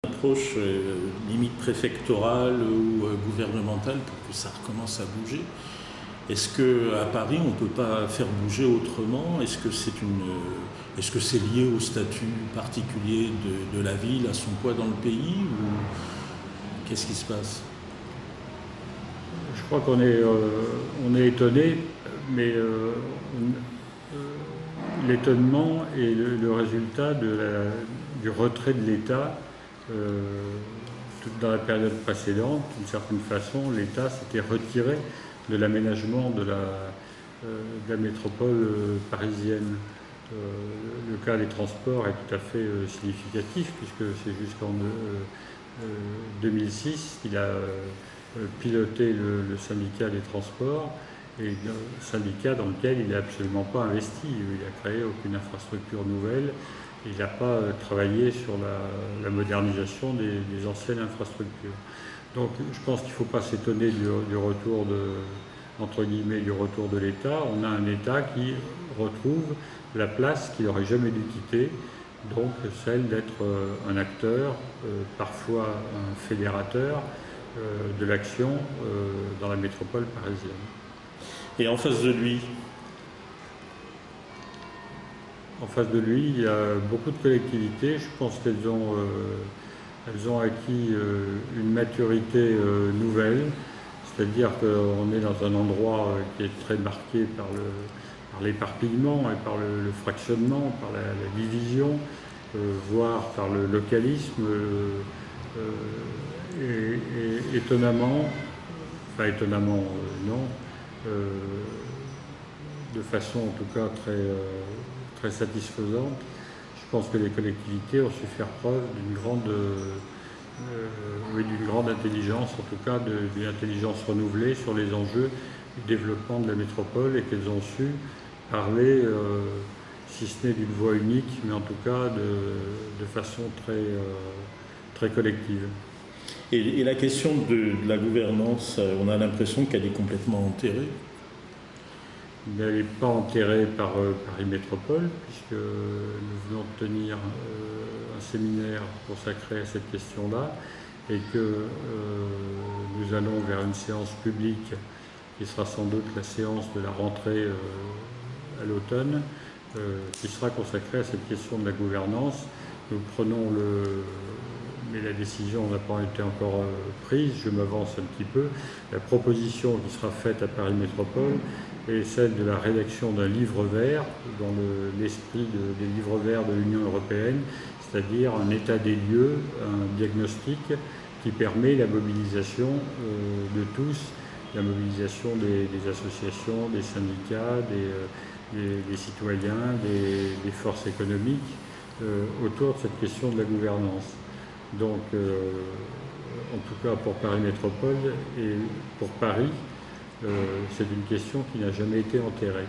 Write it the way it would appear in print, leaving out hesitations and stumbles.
Approche limite préfectorale ou gouvernementale pour que ça recommence à bouger. Est-ce qu'à Paris, on ne peut pas faire bouger autrement? Est-ce que c'est lié au statut particulier de la ville, à son poids dans le pays, ou qu'est-ce qui se passe? Je crois on est étonné, mais l'étonnement est le résultat du retrait de l'État dans la période précédente. D'une certaine façon, l'État s'était retiré de l'aménagement de la métropole parisienne. Le cas des transports est tout à fait significatif, puisque c'est jusqu'en 2006 qu'il a piloté le syndicat des transports, et un syndicat dans lequel il n'a absolument pas investi. Il n'a créé aucune infrastructure nouvelle. Il n'a pas travaillé sur la modernisation des anciennes infrastructures. Donc je pense qu'il ne faut pas s'étonner du retour entre guillemets, du retour de l'État. On a un État qui retrouve la place qu'il n'aurait jamais dû quitter, donc celle d'être un acteur, parfois un fédérateur de l'action dans la métropole parisienne. Et en face de lui? En face de lui, il y a beaucoup de collectivités. Je pense qu'elles ont acquis une maturité nouvelle, c'est-à-dire qu'on est dans un endroit qui est très marqué par l'éparpillement et par le fractionnement, par la division, voire par le localisme. Et étonnamment, enfin étonnamment non, de façon en tout cas très satisfaisante. Je pense que les collectivités ont su faire preuve d'une grande intelligence, en tout cas d'une intelligence renouvelée sur les enjeux du développement de la métropole, et qu'elles ont su parler, si ce n'est d'une voix unique, mais en tout cas de façon très collective. Et la question de la gouvernance, on a l'impression qu'elle est complètement enterrée. Mais elle n'est pas enterrée par Paris Métropole, puisque nous venons de tenir un séminaire consacré à cette question-là, et que nous allons vers une séance publique qui sera sans doute la séance de la rentrée à l'automne, qui sera consacrée à cette question de la gouvernance. Nous prenons mais la décision n'a pas été encore prise, je m'avance un petit peu. La proposition qui sera faite à Paris Métropole est celle de la rédaction d'un livre vert, dans l'esprit des livres verts de l'Union européenne, c'est-à-dire un état des lieux, un diagnostic qui permet la mobilisation de tous, la mobilisation des associations, des syndicats, des citoyens, des forces économiques, autour de cette question de la gouvernance. Donc, en tout cas pour Paris Métropole et pour Paris, c'est une question qui n'a jamais été enterrée.